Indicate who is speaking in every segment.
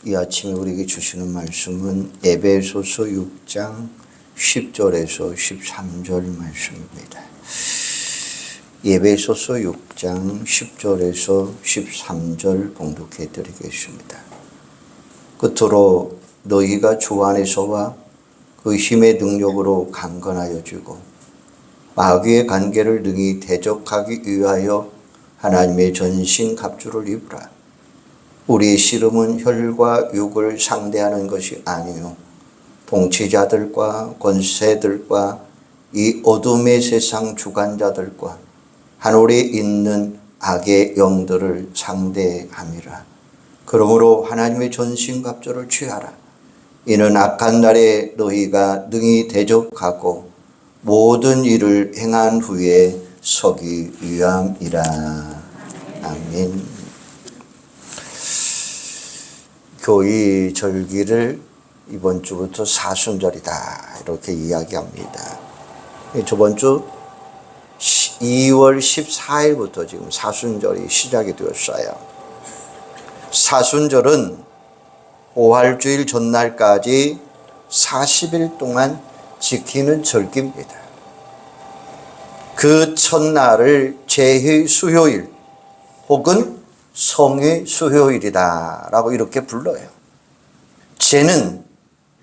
Speaker 1: 이 아침에 우리에게 주시는 말씀은 에베소서 6장 10절에서 13절 말씀입니다. 에베소서 6장 10절에서 13절 봉독해 드리겠습니다. 끝으로 너희가 주 안에서와 그 힘의 능력으로 강건하여 지고 마귀의 관계를 능히 대적하기 위하여 하나님의 전신 갑주를 입으라. 우리의 씨름은 혈과 육을 상대하는 것이 아니요 통치자들과 권세들과 이 어둠의 세상 주관자들과 하늘에 있는 악의 영들을 상대함이라. 그러므로 하나님의 전신 갑주를 취하라. 이는 악한 날에 너희가 능히 대적하고 모든 일을 행한 후에 서기 위함이라. 아멘. 교의 절기를 이번 주부터 사순절이다 이렇게 이야기합니다. 저번 주 2월 14일부터 지금 사순절이 시작이 되었어요. 사순절은 부활주일 전날까지 40일 동안 지키는 절기입니다. 그 첫날을 제의 수요일 혹은 성의 수요일이다 라고 이렇게 불러요. 제는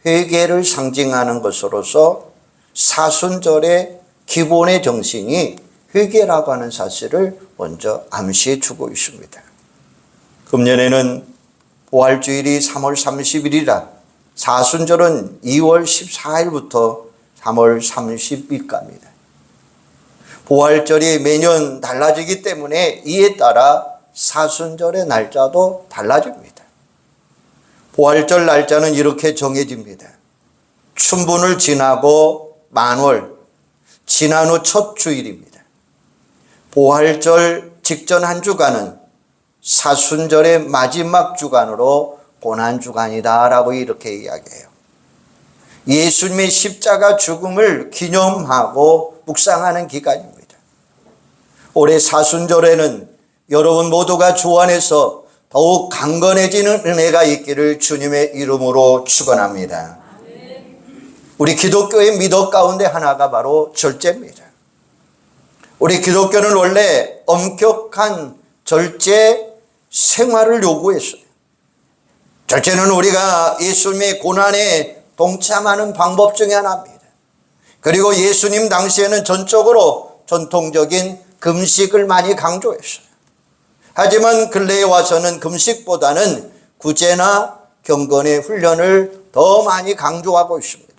Speaker 1: 회개를 상징하는 것으로서 사순절의 기본의 정신이 회개라고 하는 사실을 먼저 암시해 주고 있습니다. 금년에는 부활주일이 3월 30일이라 사순절은 2월 14일부터 3월 30일까지입니다. 부활절이 매년 달라지기 때문에 이에 따라 사순절의 날짜도 달라집니다. 부활절 날짜는 이렇게 정해집니다. 춘분을 지나고 만월, 지난 후 첫 주일입니다. 부활절 직전 한 주간은 사순절의 마지막 주간으로 고난주간이다 라고 이렇게 이야기해요. 예수님의 십자가 죽음을 기념하고 묵상하는 기간입니다. 올해 사순절에는 여러분 모두가 주 안에서 더욱 강건해지는 은혜가 있기를 주님의 이름으로 축원합니다. 우리 기독교의 미덕 가운데 하나가 바로 절제입니다. 우리 기독교는 원래 엄격한 절제 생활을 요구했어요. 절제는 우리가 예수님의 고난에 동참하는 방법 중에 하나입니다. 그리고 예수님 당시에는 전적으로 전통적인 금식을 많이 강조했어요. 하지만 근래에 와서는 금식보다는 구제나 경건의 훈련을 더 많이 강조하고 있습니다.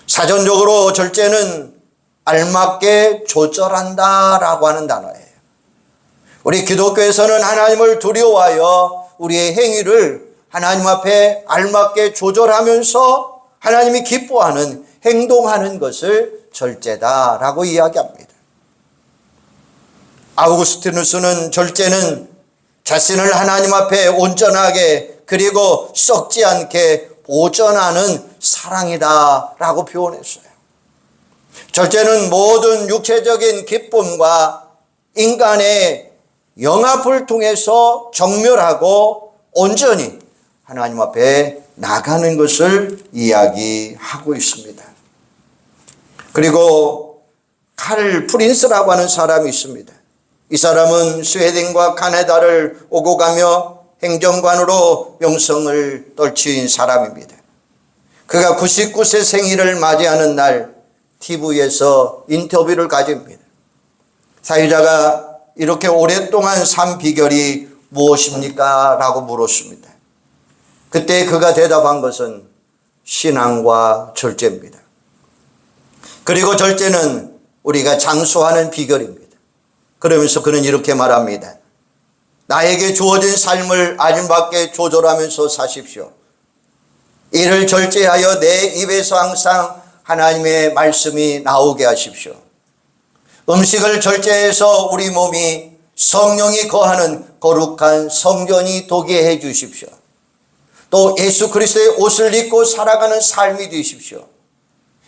Speaker 1: 사전적으로 절제는 알맞게 조절한다라고 하는 단어예요. 우리 기독교에서는 하나님을 두려워하여 우리의 행위를 하나님 앞에 알맞게 조절하면서 하나님이 기뻐하는 행동하는 것을 절제다라고 이야기합니다. 아우구스티누스는 절제는 자신을 하나님 앞에 온전하게 그리고 썩지 않게 보존하는 사랑이다 라고 표현했어요. 절제는 모든 육체적인 기쁨과 인간의 영합을 통해서 정멸하고 온전히 하나님 앞에 나가는 것을 이야기하고 있습니다. 그리고 칼 프린스라고 하는 사람이 있습니다. 이 사람은 스웨덴과 카나다를 오고 가며 행정관으로 명성을 떨친 사람입니다. 그가 99세 생일을 맞이하는 날 TV에서 인터뷰를 가집니다. 사회자가 이렇게 오랫동안 산 비결이 무엇입니까? 라고 물었습니다. 그때 그가 대답한 것은 신앙과 절제입니다. 그리고 절제는 우리가 장수하는 비결입니다. 그러면서 그는 이렇게 말합니다. 나에게 주어진 삶을 알맞게 조절하면서 사십시오. 이를 절제하여 내 입에서 항상 하나님의 말씀이 나오게 하십시오. 음식을 절제해서 우리 몸이 성령이 거하는 거룩한 성전이 되게 해 주십시오. 또 예수 그리스도의 옷을 입고 살아가는 삶이 되십시오.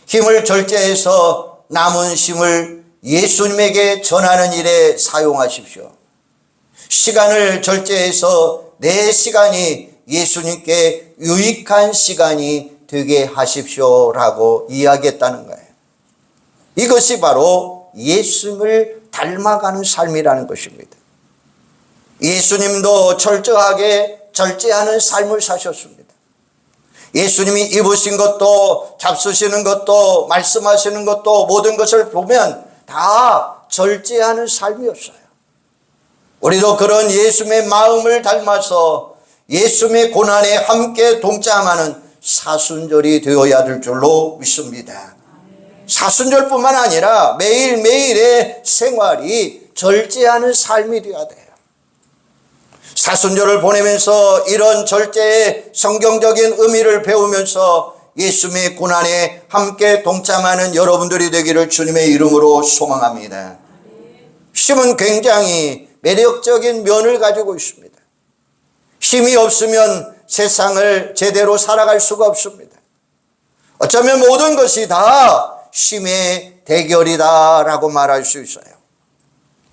Speaker 1: 힘을 절제해서 남은 힘을 예수님에게 전하는 일에 사용하십시오. 시간을 절제해서 내 시간이 예수님께 유익한 시간이 되게 하십시오라고 이야기했다는 거예요. 이것이 바로 예수님을 닮아가는 삶이라는 것입니다. 예수님도 철저하게 절제하는 삶을 사셨습니다. 예수님이 입으신 것도 잡수시는 것도 말씀하시는 것도 모든 것을 보면 다 절제하는 삶이었어요. 우리도 그런 예수님의 마음을 닮아서 예수님의 고난에 함께 동참하는 사순절이 되어야 될 줄로 믿습니다. 사순절뿐만 아니라 매일매일의 생활이 절제하는 삶이 되어야 돼요. 사순절을 보내면서 이런 절제의 성경적인 의미를 배우면서 예수님의 고난에 함께 동참하는 여러분들이 되기를 주님의 이름으로 소망합니다. 쉼은 굉장히 매력적인 면을 가지고 있습니다. 쉼이 없으면 세상을 제대로 살아갈 수가 없습니다. 어쩌면 모든 것이 다 쉼의 대결이다라고 말할 수 있어요.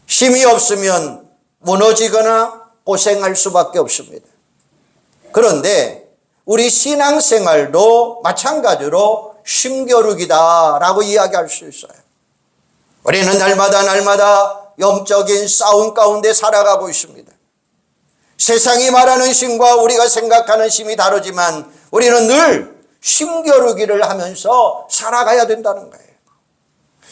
Speaker 1: 쉼이 없으면 무너지거나 고생할 수밖에 없습니다. 그런데 우리 신앙생활도 마찬가지로 쉼겨루기다라고 이야기할 수 있어요. 우리는 날마다 영적인 싸움 가운데 살아가고 있습니다. 세상이 말하는 쉼과 우리가 생각하는 쉼이 다르지만 우리는 늘 쉼겨루기를 하면서 살아가야 된다는 거예요.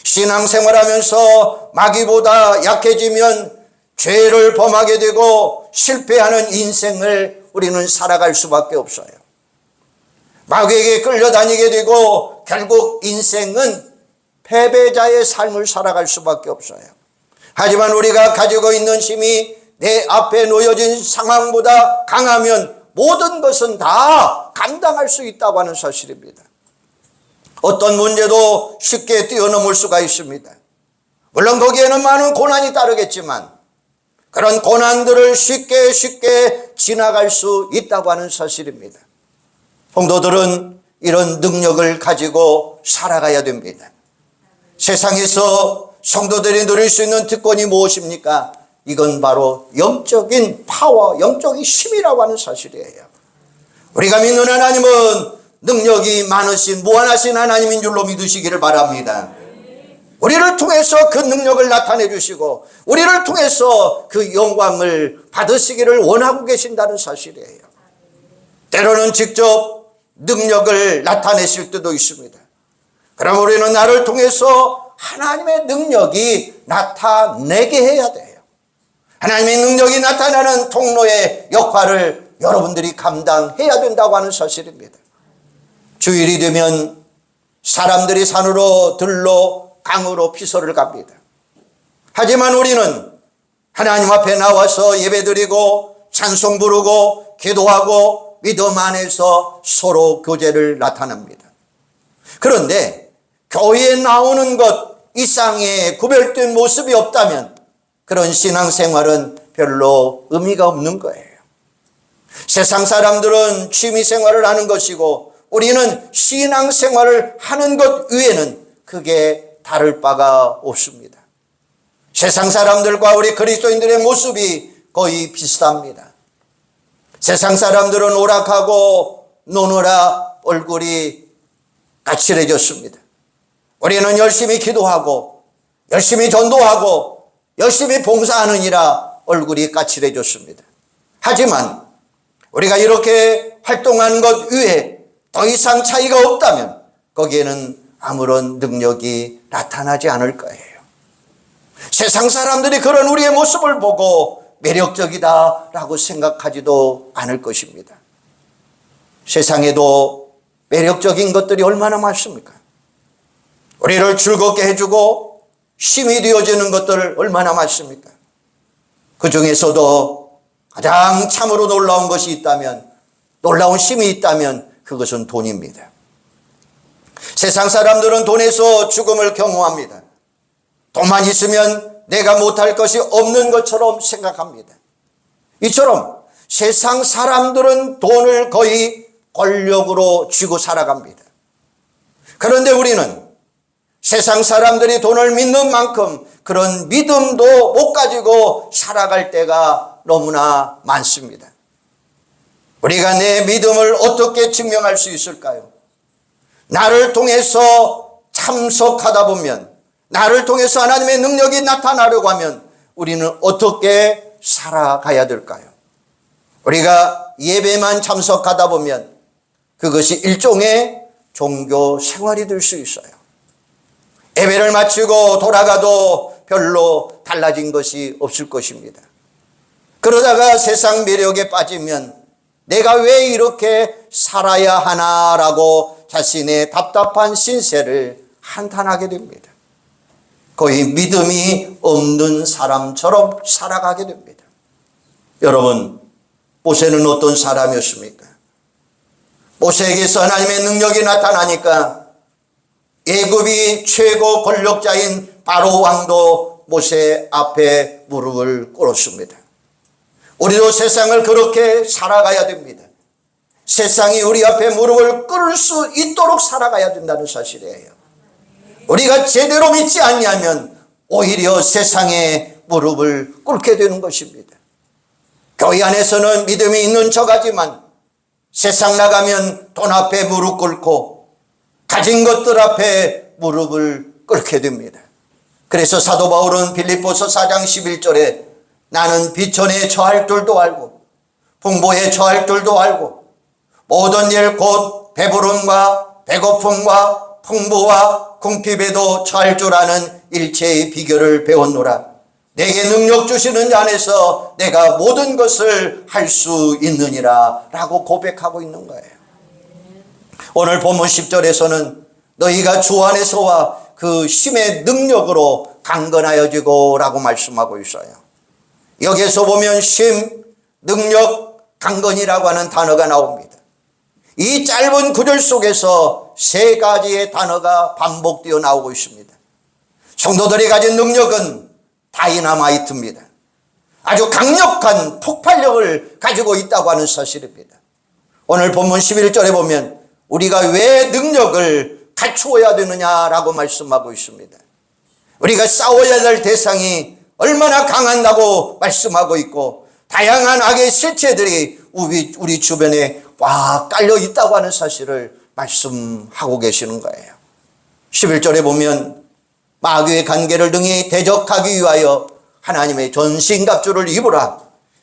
Speaker 1: 신앙생활하면서 마귀보다 약해지면 죄를 범하게 되고 실패하는 인생을 우리는 살아갈 수밖에 없어요. 마귀에게 끌려다니게 되고 결국 인생은 패배자의 삶을 살아갈 수밖에 없어요. 하지만 우리가 가지고 있는 힘이 내 앞에 놓여진 상황보다 강하면 모든 것은 다 감당할 수 있다고 하는 사실입니다. 어떤 문제도 쉽게 뛰어넘을 수가 있습니다. 물론 거기에는 많은 고난이 따르겠지만 그런 고난들을 쉽게 지나갈 수 있다고 하는 사실입니다. 성도들은 이런 능력을 가지고 살아가야 됩니다. 세상에서 성도들이 누릴 수 있는 특권이 무엇입니까? 이건 바로 영적인 파워, 영적인 힘이라고 하는 사실이에요. 우리가 믿는 하나님은 능력이 많으신 무한하신 하나님인 줄로 믿으시기를 바랍니다. 우리를 통해서 그 능력을 나타내 주시고 우리를 통해서 그 영광을 받으시기를 원하고 계신다는 사실이에요. 때로는 직접 능력을 나타내실 때도 있습니다. 그럼 우리는 나를 통해서 하나님의 능력이 나타내게 해야 돼요. 하나님의 능력이 나타나는 통로의 역할을 여러분들이 감당해야 된다고 하는 사실입니다. 주일이 되면 사람들이 산으로 들로 강으로 피서를 갑니다. 하지만 우리는 하나님 앞에 나와서 예배드리고 찬송 부르고 기도하고 믿음 안에서 서로 교제를 나타납니다. 그런데 교회에 나오는 것 이상의 구별된 모습이 없다면 그런 신앙생활은 별로 의미가 없는 거예요. 세상 사람들은 취미생활을 하는 것이고 우리는 신앙생활을 하는 것 외에는 크게 다를 바가 없습니다. 세상 사람들과 우리 그리스도인들의 모습이 거의 비슷합니다. 세상 사람들은 오락하고 노느라 얼굴이 까칠해졌습니다. 우리는 열심히 기도하고 열심히 전도하고 열심히 봉사하느니라 얼굴이 까칠해졌습니다. 하지만 우리가 이렇게 활동하는 것 외에 더 이상 차이가 없다면 거기에는 아무런 능력이 나타나지 않을 거예요. 세상 사람들이 그런 우리의 모습을 보고 매력적이다라고 생각하지도 않을 것입니다. 세상에도 매력적인 것들이 얼마나 많습니까? 우리를 즐겁게 해주고 힘이 되어지는 것들 얼마나 많습니까? 그 중에서도 가장 참으로 놀라운 것이 있다면, 놀라운 힘이 있다면 그것은 돈입니다. 세상 사람들은 돈에서 죽음을 경호합니다. 돈만 있으면 내가 못할 것이 없는 것처럼 생각합니다. 이처럼 세상 사람들은 돈을 거의 권력으로 쥐고 살아갑니다. 그런데 우리는 세상 사람들이 돈을 믿는 만큼 그런 믿음도 못 가지고 살아갈 때가 너무나 많습니다. 우리가 내 믿음을 어떻게 증명할 수 있을까요? 나를 통해서 참석하다 보면, 나를 통해서 하나님의 능력이 나타나려고 하면 우리는 어떻게 살아가야 될까요? 우리가 예배만 참석하다 보면 그것이 일종의 종교 생활이 될 수 있어요. 예배를 마치고 돌아가도 별로 달라진 것이 없을 것입니다. 그러다가 세상 매력에 빠지면 내가 왜 이렇게 살아야 하나라고 자신의 답답한 신세를 한탄하게 됩니다. 거의 믿음이 없는 사람처럼 살아가게 됩니다. 여러분, 모세는 어떤 사람이었습니까? 모세에게서 하나님의 능력이 나타나니까 애굽이 최고 권력자인 바로 왕도 모세 앞에 무릎을 꿇었습니다. 우리도 세상을 그렇게 살아가야 됩니다. 세상이 우리 앞에 무릎을 꿇을 수 있도록 살아가야 된다는 사실이에요. 우리가 제대로 믿지 않냐면 오히려 세상에 무릎을 꿇게 되는 것입니다. 교회 안에서는 믿음이 있는 척하지만 세상 나가면 돈 앞에 무릎 꿇고 가진 것들 앞에 무릎을 꿇게 됩니다. 그래서 사도 바울은 빌립보서 4장 11절에 나는 비천에 처할 줄도 알고 풍부에 처할 줄도 알고 모든 일 곧 배부름과 배고픔과 풍부와 궁핍에도 처할 줄 아는 일체의 비결을 배웠노라. 내게 능력 주시는 자 안에서 내가 모든 것을 할 수 있느니라 라고 고백하고 있는 거예요. 오늘 본문 10절에서는 너희가 주 안에서와 그 힘의 능력으로 강건하여지고 라고 말씀하고 있어요. 여기에서 보면 힘, 능력, 강건이라고 하는 단어가 나옵니다. 이 짧은 구절 속에서 세 가지의 단어가 반복되어 나오고 있습니다. 성도들이 가진 능력은 다이나마이트입니다. 아주 강력한 폭발력을 가지고 있다고 하는 사실입니다. 오늘 본문 11절에 보면 우리가 왜 능력을 갖추어야 되느냐라고 말씀하고 있습니다. 우리가 싸워야 될 대상이 얼마나 강한다고 말씀하고 있고 다양한 악의 실체들이 우리 주변에 꽉 깔려 있다고 하는 사실을 말씀하고 계시는 거예요. 11절에 보면 마귀의 관계를 등이 대적하기 위하여 하나님의 전신갑주를 입으라.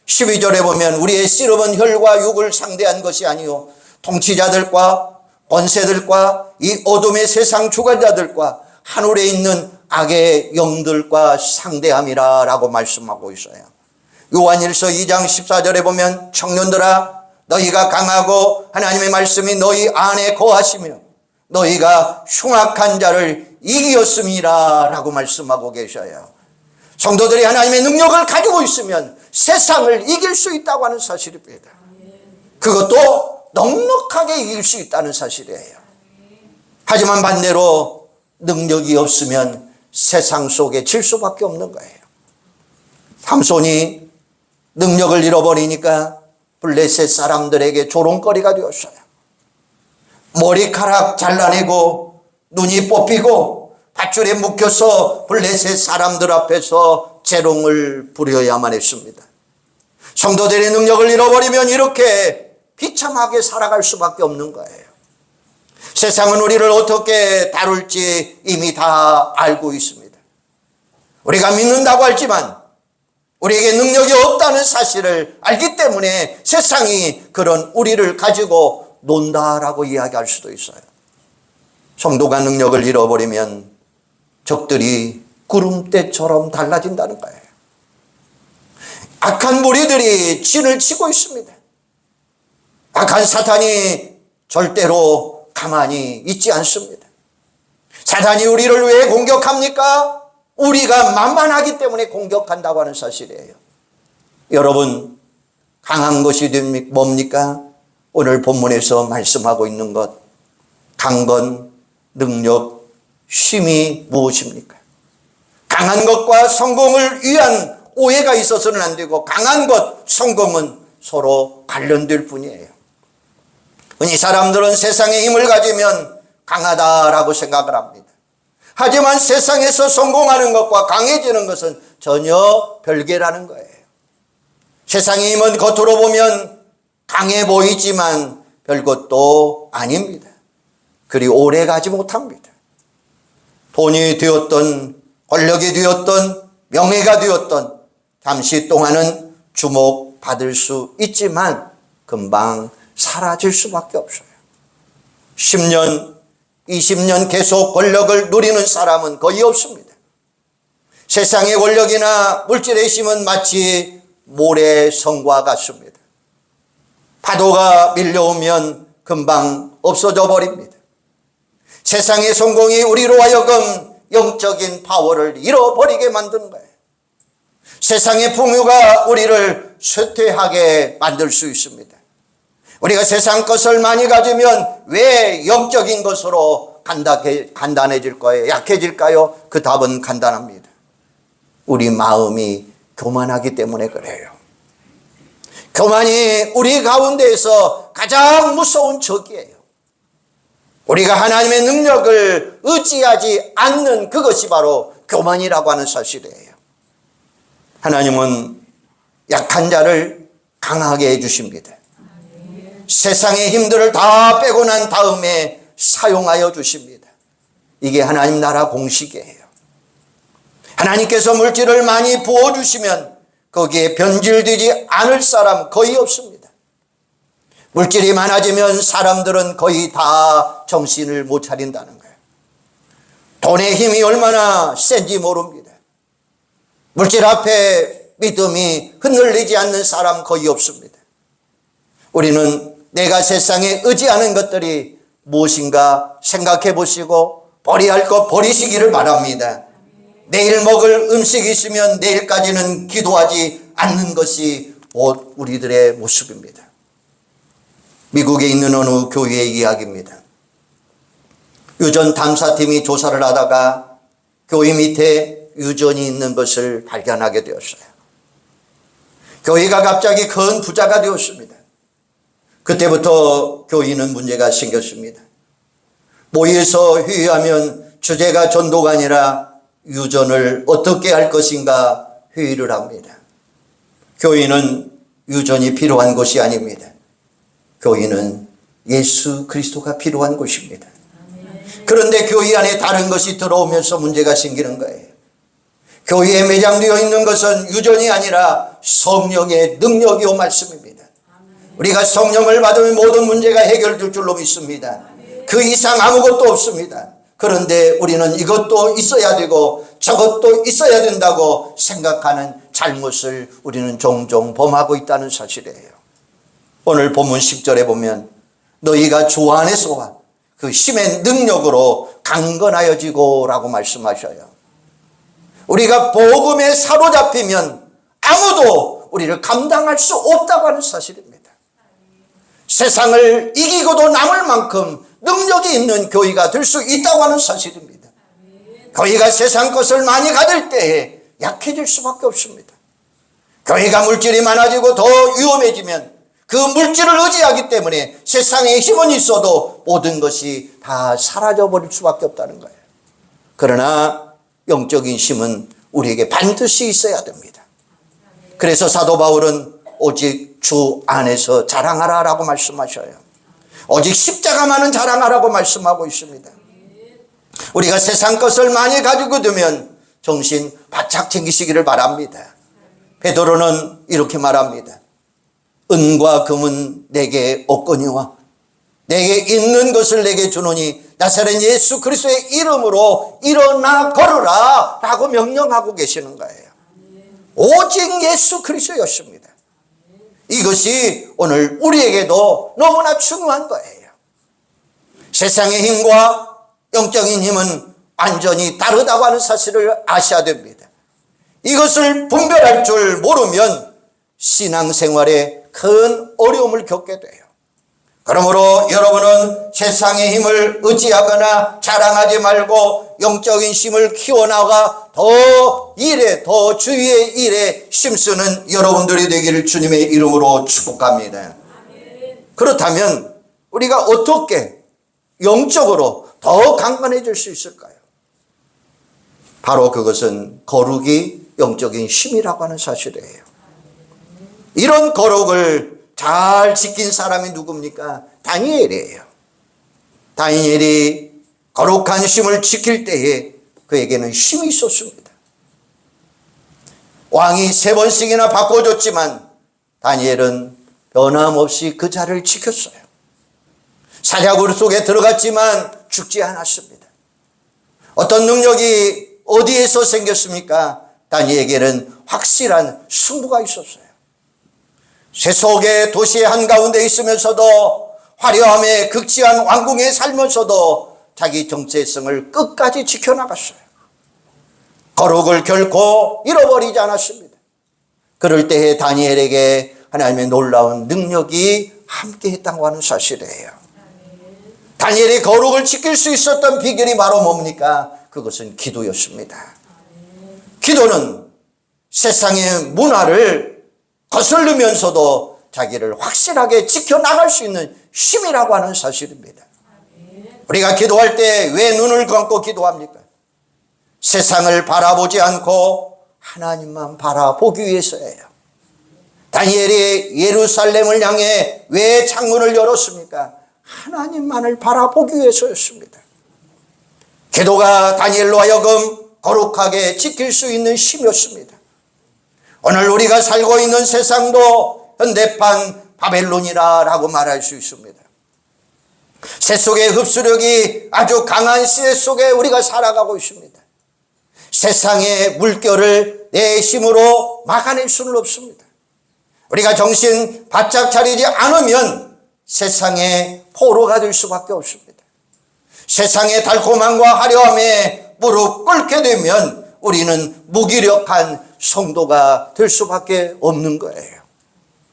Speaker 1: 12절에 보면 우리의 씨름은 혈과 육을 상대한 것이 아니요 통치자들과 권세들과 이 어둠의 세상 주관자들과 하늘에 있는 악의 영들과 상대함이라 라고 말씀하고 있어요. 요한일서 2장 14절에 보면 청년들아 너희가 강하고 하나님의 말씀이 너희 안에 거하시며 너희가 흉악한 자를 이기었음이라 라고 말씀하고 계셔요. 성도들이 하나님의 능력을 가지고 있으면 세상을 이길 수 있다고 하는 사실입니다. 그것도 넉넉하게 이길 수 있다는 사실이에요. 하지만 반대로 능력이 없으면 세상 속에 질 수밖에 없는 거예요. 삼손이 능력을 잃어버리니까 블레셋 사람들에게 조롱거리가 되었어요. 머리카락 잘라내고 눈이 뽑히고 밧줄에 묶여서 블레셋 사람들 앞에서 재롱을 부려야만 했습니다. 성도들의 능력을 잃어버리면 이렇게 비참하게 살아갈 수밖에 없는 거예요. 세상은 우리를 어떻게 다룰지 이미 다 알고 있습니다. 우리가 믿는다고 하지만 우리에게 능력이 없다는 사실을 알기 때문에 세상이 그런 우리를 가지고 논다라고 이야기할 수도 있어요. 성도가 능력을 잃어버리면 적들이 구름대처럼 달라진다는 거예요. 악한 무리들이 진을 치고 있습니다. 악한 사탄이 절대로 가만히 있지 않습니다. 사탄이 우리를 왜 공격합니까? 우리가 만만하기 때문에 공격한다고 하는 사실이에요. 여러분, 강한 것이 뭡니까? 오늘 본문에서 말씀하고 있는 것, 강건, 능력, 힘이 무엇입니까? 강한 것과 성공을 위한 오해가 있어서는 안 되고 강한 것, 성공은 서로 관련될 뿐이에요. 흔히 사람들은 세상에 힘을 가지면 강하다라고 생각을 합니다. 하지만 세상에서 성공하는 것과 강해지는 것은 전혀 별개라는 거예요. 세상의 힘은 겉으로 보면 강해 보이지만 별것도 아닙니다. 그리 오래 가지 못합니다. 돈이 되었던, 권력이 되었던, 명예가 되었던 잠시 동안은 주목받을 수 있지만 금방 사라질 수밖에 없어요. 10년, 20년 계속 권력을 누리는 사람은 거의 없습니다. 세상의 권력이나 물질의 힘은 마치 모래성과 같습니다. 파도가 밀려오면 금방 없어져 버립니다. 세상의 성공이 우리로 하여금 영적인 파워를 잃어버리게 만드는 거예요. 세상의 풍요가 우리를 쇠퇴하게 만들 수 있습니다. 우리가 세상 것을 많이 가지면 왜 영적인 것으로 간단해질 거예요? 약해질까요? 그 답은 간단합니다. 우리 마음이 교만하기 때문에 그래요. 교만이 우리 가운데에서 가장 무서운 적이에요. 우리가 하나님의 능력을 의지하지 않는 그것이 바로 교만이라고 하는 사실이에요. 하나님은 약한 자를 강하게 해주십니다. 세상의 힘들을 다 빼고 난 다음에 사용하여 주십니다. 이게 하나님 나라 공식이에요. 하나님께서 물질을 많이 부어주시면 거기에 변질되지 않을 사람 거의 없습니다. 물질이 많아지면 사람들은 거의 다 정신을 못 차린다는 거예요. 돈의 힘이 얼마나 센지 모릅니다. 물질 앞에 믿음이 흔들리지 않는 사람 거의 없습니다. 우리는 내가 세상에 의지하는 것들이 무엇인가 생각해 보시고 버려야 할 것 버리시기를 바랍니다. 내일 먹을 음식이 있으면 내일까지는 기도하지 않는 것이 우리들의 모습입니다. 미국에 있는 어느 교회의 이야기입니다. 유전 탐사팀이 조사를 하다가 교회 밑에 유전이 있는 것을 발견하게 되었어요. 교회가 갑자기 큰 부자가 되었습니다. 그때부터 교회는 문제가 생겼습니다. 모여서 회의하면 주제가 전도가 아니라 유전을 어떻게 할 것인가 회의를 합니다. 교회는 유전이 필요한 것이 아닙니다. 교회는 예수 그리스도가 필요한 것입니다. 그런데 교회 안에 다른 것이 들어오면서 문제가 생기는 거예요. 교회에 매장되어 있는 것은 유전이 아니라 성령의 능력이요 말씀입니다. 우리가 성령을 받으면 모든 문제가 해결될 줄로 믿습니다. 그 이상 아무것도 없습니다. 그런데 우리는 이것도 있어야 되고 저것도 있어야 된다고 생각하는 잘못을 우리는 종종 범하고 있다는 사실이에요. 오늘 본문 10절에 보면 너희가 주 안에서와 그 힘의 능력으로 강건하여지고 라고 말씀하셔요. 우리가 복음에 사로잡히면 아무도 우리를 감당할 수 없다고 하는 사실입니다. 세상을 이기고도 남을 만큼 능력이 있는 교회가 될 수 있다고 하는 사실입니다. 교회가 세상 것을 많이 가질 때에 약해질 수밖에 없습니다. 교회가 물질이 많아지고 더 위험해지면 그 물질을 의지하기 때문에 세상에 힘은 있어도 모든 것이 다 사라져버릴 수밖에 없다는 거예요. 그러나 영적인 힘은 우리에게 반드시 있어야 됩니다. 그래서 사도 바울은 오직 주 안에서 자랑하라 라고 말씀하셔요. 오직 십자가만은 자랑하라고 말씀하고 있습니다. 우리가 세상 것을 많이 가지고 두면 정신 바짝 챙기시기를 바랍니다. 베드로는 이렇게 말합니다. 은과 금은 내게 없거니와 내게 있는 것을 내게 주노니 나사렛 예수 그리스도의 이름으로 일어나 걸으라 라고 명령하고 계시는 거예요. 오직 예수 그리스도였습니다. 이것이 오늘 우리에게도 너무나 중요한 거예요. 세상의 힘과 영적인 힘은 완전히 다르다고 하는 사실을 아셔야 됩니다. 이것을 분별할 줄 모르면 신앙생활에 큰 어려움을 겪게 돼요. 그러므로 여러분은 세상의 힘을 의지하거나 자랑하지 말고 영적인 힘을 키워나가 더 주위의 일에 힘쓰는 여러분들이 되기를 주님의 이름으로 축복합니다. 그렇다면 우리가 어떻게 영적으로 더 강건해질 수 있을까요? 바로 그것은 거룩이 영적인 힘이라고 하는 사실이에요. 이런 거룩을 잘 지킨 사람이 누굽니까? 다니엘이에요. 다니엘이 거룩한 쉼을 지킬 때에 그에게는 쉼이 있었습니다. 왕이 3번씩이나 바꿔줬지만 다니엘은 변함없이 그 자리를 지켰어요. 사자굴 속에 들어갔지만 죽지 않았습니다. 어떤 능력이 어디에서 생겼습니까? 다니엘에게는 확실한 승부가 있었어요. 세속의 도시의 한가운데 있으면서도 화려함에 극치한 왕궁에 살면서도 자기 정체성을 끝까지 지켜나갔어요. 거룩을 결코 잃어버리지 않았습니다. 그럴 때에 다니엘에게 하나님의 놀라운 능력이 함께했다고 하는 사실이에요. 다니엘이 거룩을 지킬 수 있었던 비결이 바로 뭡니까? 그것은 기도였습니다. 기도는 세상의 문화를 거슬리면서도 자기를 확실하게 지켜나갈 수 있는 힘이라고 하는 사실입니다. 우리가 기도할 때 왜 눈을 감고 기도합니까? 세상을 바라보지 않고 하나님만 바라보기 위해서예요. 다니엘이 예루살렘을 향해 왜 창문을 열었습니까? 하나님만을 바라보기 위해서였습니다. 기도가 다니엘로 하여금 거룩하게 지킬 수 있는 힘이었습니다. 오늘 우리가 살고 있는 세상도 현대판 바벨론이라고 말할 수 있습니다. 세속의 흡수력이 아주 강한 시대 속에 우리가 살아가고 있습니다. 세상의 물결을 내 힘으로 막아낼 수는 없습니다. 우리가 정신 바짝 차리지 않으면 세상의 포로가 될 수밖에 없습니다. 세상의 달콤함과 화려함에 무릎 꿇게 되면 우리는 무기력한 성도가 될 수밖에 없는 거예요.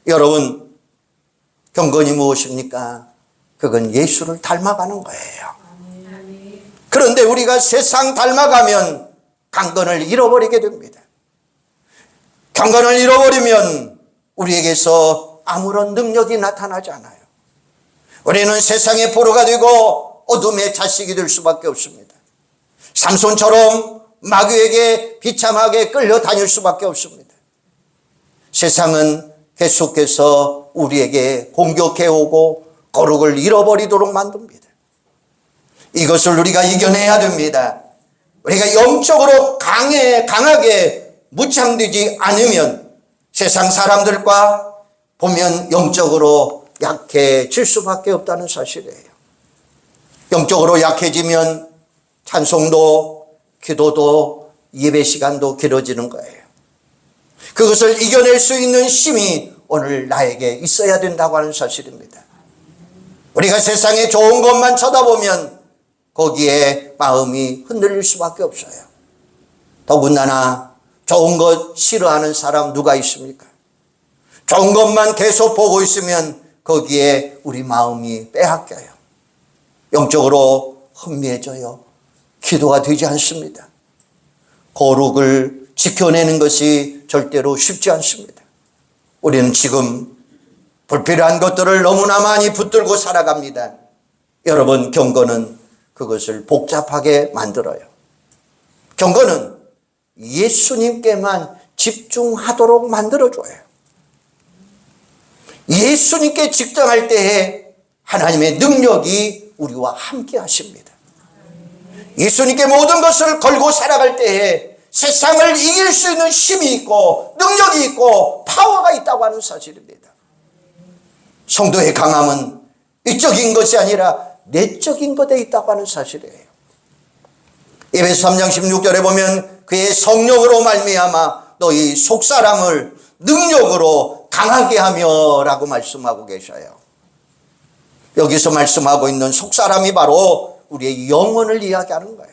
Speaker 1: 여러분, 경건이 무엇입니까? 그건 예수를 닮아가는 거예요. 그런데 우리가 세상 닮아가면 경건을 잃어버리게 됩니다. 경건을 잃어버리면 우리에게서 아무런 능력이 나타나지 않아요. 우리는 세상의 포로가 되고 어둠의 자식이 될 수밖에 없습니다. 삼손처럼 마귀에게 비참하게 끌려다닐 수밖에 없습니다. 세상은 계속해서 우리에게 공격해오고 거룩을 잃어버리도록 만듭니다. 이것을 우리가 이겨내야 됩니다. 우리가 영적으로 강하게 무창되지 않으면 세상 사람들과 보면 영적으로 약해질 수밖에 없다는 사실이에요. 영적으로 약해지면 찬송도, 기도도, 예배 시간도 길어지는 거예요. 그것을 이겨낼 수 있는 힘이 오늘 나에게 있어야 된다고 하는 사실입니다. 우리가 세상에 좋은 것만 쳐다보면 거기에 마음이 흔들릴 수밖에 없어요. 더군다나 좋은 것 싫어하는 사람 누가 있습니까? 좋은 것만 계속 보고 있으면 거기에 우리 마음이 빼앗겨요. 영적으로 혼미해져요. 기도가 되지 않습니다. 거룩을 지켜내는 것이 절대로 쉽지 않습니다. 우리는 지금 불필요한 것들을 너무나 많이 붙들고 살아갑니다. 여러분, 경건은 그것을 복잡하게 만들어요. 경건은 예수님께만 집중하도록 만들어줘요. 예수님께 집중할 때에 하나님의 능력이 우리와 함께 하십니다. 예수님께 모든 것을 걸고 살아갈 때에 세상을 이길 수 있는 힘이 있고 능력이 있고 파워가 있다고 하는 사실입니다. 성도의 강함은 이적인 것이 아니라 내적인 것에 있다고 하는 사실이에요. 에베소 3장 16절에 보면 그의 성령으로 말미암아 너희 속사람을 능력으로 강하게 하며 라고 말씀하고 계셔요. 여기서 말씀하고 있는 속사람이 바로 우리의 영혼을 이야기하는 거예요.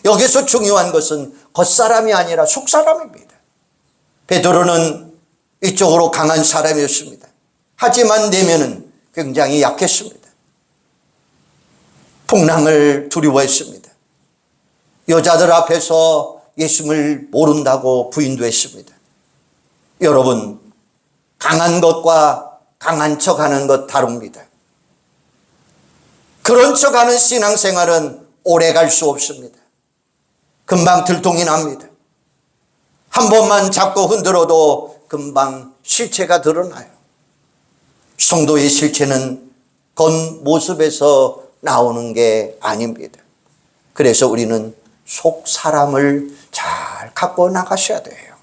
Speaker 1: 여기서 중요한 것은 겉사람이 아니라 속사람입니다. 베드로는 이쪽으로 강한 사람이었습니다. 하지만 내면은 굉장히 약했습니다. 풍랑을 두려워했습니다. 여자들 앞에서 예수님을 모른다고 부인도 했습니다. 여러분, 강한 것과 강한 척하는 것 다릅니다. 그런 척하는 신앙생활은 오래 갈 수 없습니다. 금방 들통이 납니다. 한 번만 잡고 흔들어도 금방 실체가 드러나요. 성도의 실체는 겉모습에서 나오는 게 아닙니다. 그래서 우리는 속 사람을 잘 갖고 나가셔야 돼요.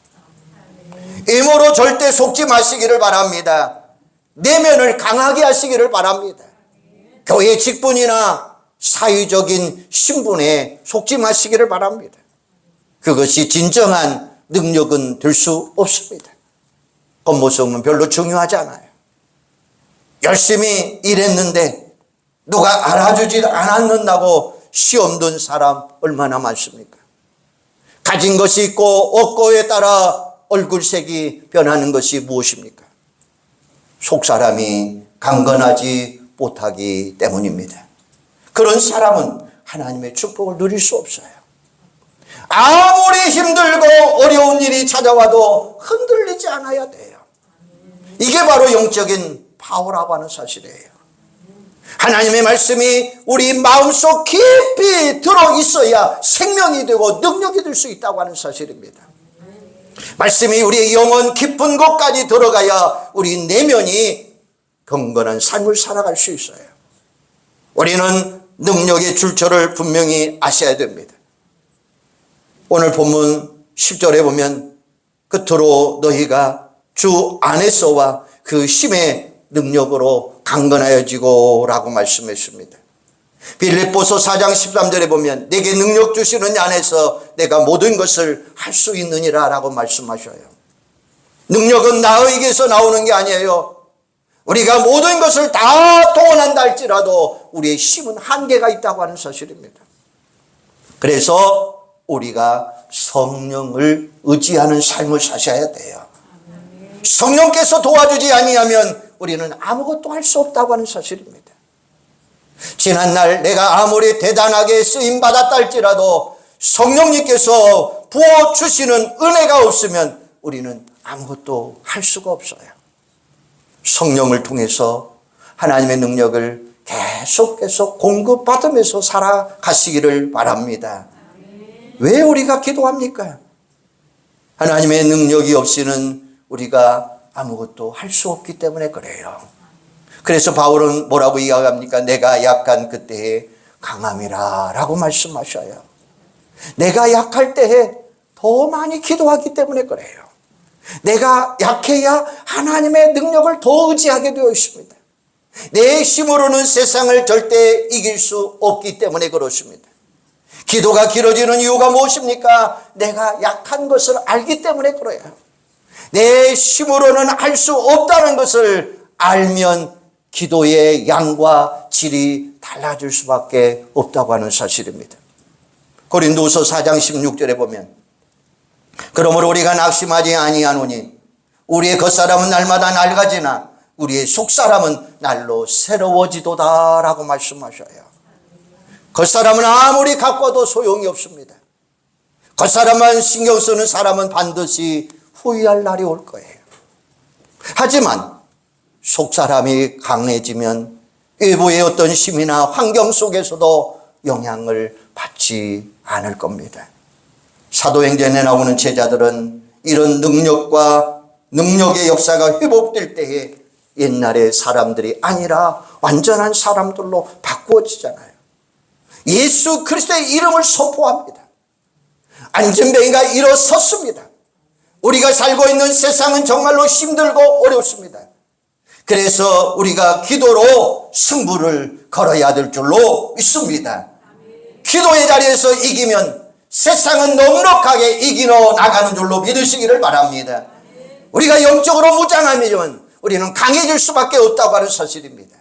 Speaker 1: 임으로 절대 속지 마시기를 바랍니다. 내면을 강하게 하시기를 바랍니다. 교회 직분이나 사회적인 신분에 속지 마시기를 바랍니다. 그것이 진정한 능력은 될 수 없습니다. 겉모습은 별로 중요하지 않아요. 열심히 일했는데 누가 알아주지 않았는다고 시험 든 사람 얼마나 많습니까? 가진 것이 있고 없고에 따라 얼굴색이 변하는 것이 무엇입니까? 속사람이 강건하지 못하기 때문입니다. 그런 사람은 하나님의 축복을 누릴 수 없어요. 아무리 힘들고 어려운 일이 찾아와도 흔들리지 않아야 돼요. 이게 바로 영적인 파워라고 하는 사실이에요. 하나님의 말씀이 우리 마음속 깊이 들어있어야 생명이 되고 능력이 될 수 있다고 하는 사실입니다. 말씀이 우리의 영혼 깊은 곳까지 들어가야 우리 내면이 경건한 삶을 살아갈 수 있어요. 우리는 능력의 출처를 분명히 아셔야 됩니다. 오늘 본문 10절에 보면 끝으로 너희가 주 안에서와 그 힘의 능력으로 강건하여지고 라고 말씀했습니다. 빌립보서 4장 13절에 보면 내게 능력 주시는 안에서 내가 모든 것을 할 수 있느니라 라고 말씀하셔요. 능력은 나에게서 나오는 게 아니에요. 우리가 모든 것을 다 동원한다 할지라도 우리의 힘은 한계가 있다고 하는 사실입니다. 그래서 우리가 성령을 의지하는 삶을 사셔야 돼요. 성령께서 도와주지 아니하면 우리는 아무것도 할 수 없다고 하는 사실입니다. 지난날 내가 아무리 대단하게 쓰임받았다 할지라도 성령님께서 부어주시는 은혜가 없으면 우리는 아무것도 할 수가 없어요. 성령을 통해서 하나님의 능력을 계속 공급받으면서 살아가시기를 바랍니다. 왜 우리가 기도합니까? 하나님의 능력이 없이는 우리가 아무것도 할 수 없기 때문에 그래요. 그래서 바울은 뭐라고 이야기합니까? 내가 약한 그때에 강함이라 라고 말씀하셔요. 내가 약할 때에 더 많이 기도하기 때문에 그래요. 내가 약해야 하나님의 능력을 더 의지하게 되어 있습니다. 내 힘으로는 세상을 절대 이길 수 없기 때문에 그렇습니다. 기도가 길어지는 이유가 무엇입니까? 내가 약한 것을 알기 때문에 그래요. 내 힘으로는 할 수 없다는 것을 알면 기도의 양과 질이 달라질 수밖에 없다고 하는 사실입니다. 고린도후서 4장 16절에 보면 그러므로 우리가 낙심하지 아니하노니 우리의 겉사람은 날마다 낡아지나 우리의 속사람은 날로 새로워지도다 라고 말씀하셔요. 겉사람은 아무리 가꿔도 소용이 없습니다. 겉사람만 신경 쓰는 사람은 반드시 후회할 날이 올 거예요. 하지만 속사람이 강해지면 외부의 어떤 힘이나 환경 속에서도 영향을 받지 않을 겁니다. 사도행전에 나오는 제자들은 이런 능력의 역사가 회복될 때에 옛날의 사람들이 아니라 완전한 사람들로 바꾸어지잖아요. 예수 그리스도의 이름을 선포합니다. 안전뱅이가 일어섰습니다. 우리가 살고 있는 세상은 정말로 힘들고 어렵습니다. 그래서 우리가 기도로 승부를 걸어야 될 줄로 믿습니다. 기도의 자리에서 이기면 세상은 넉넉하게 이기러 나가는 줄로 믿으시기를 바랍니다. 우리가 영적으로 무장하면 우리는 강해질 수밖에 없다고 하는 사실입니다.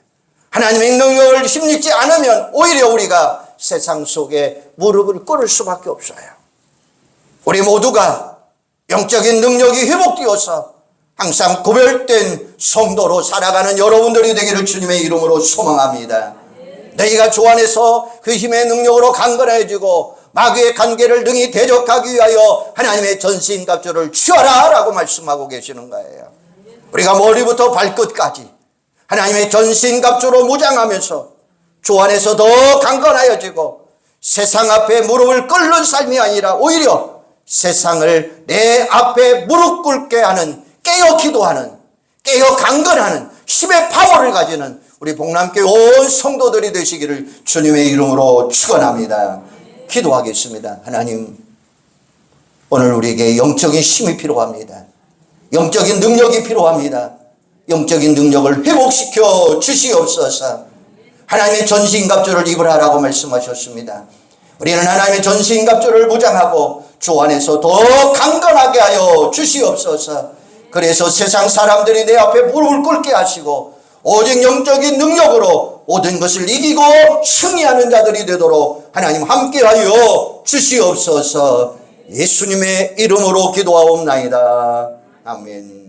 Speaker 1: 하나님의 능력을 힘입지 않으면 오히려 우리가 세상 속에 무릎을 꿇을 수밖에 없어요. 우리 모두가 영적인 능력이 회복되어서 항상 구별된 성도로 살아가는 여러분들이 되기를 주님의 이름으로 소망합니다. 너희가 주 안에서 그 힘의 능력으로 강건해지고 마귀의 관계를 능히 대적하기 위하여 하나님의 전신갑주를 취하라 라고 말씀하고 계시는 거예요. 우리가 머리부터 발끝까지 하나님의 전신갑주로 무장하면서 주 안에서 더 강건하여지고 세상 앞에 무릎을 꿇는 삶이 아니라 오히려 세상을 내 앞에 무릎 꿇게 하는 깨어 기도하는 깨어 강건하는 힘의 파워를 가지는 우리 복남교회 온 성도들이 되시기를 주님의 이름으로 축원합니다. 기도하겠습니다. 하나님, 오늘 우리에게 영적인 힘이 필요합니다. 영적인 능력이 필요합니다. 영적인 능력을 회복시켜 주시옵소서. 하나님의 전신갑주를 입으라라고 말씀하셨습니다. 우리는 하나님의 전신갑주를 무장하고 주 안에서 더 강건하게 하여 주시옵소서. 그래서 세상 사람들이 내 앞에 무릎을 꿇게 하시고 오직 영적인 능력으로 모든 것을 이기고 승리하는 자들이 되도록 하나님 함께하여 주시옵소서. 예수님의 이름으로 기도하옵나이다. 아멘.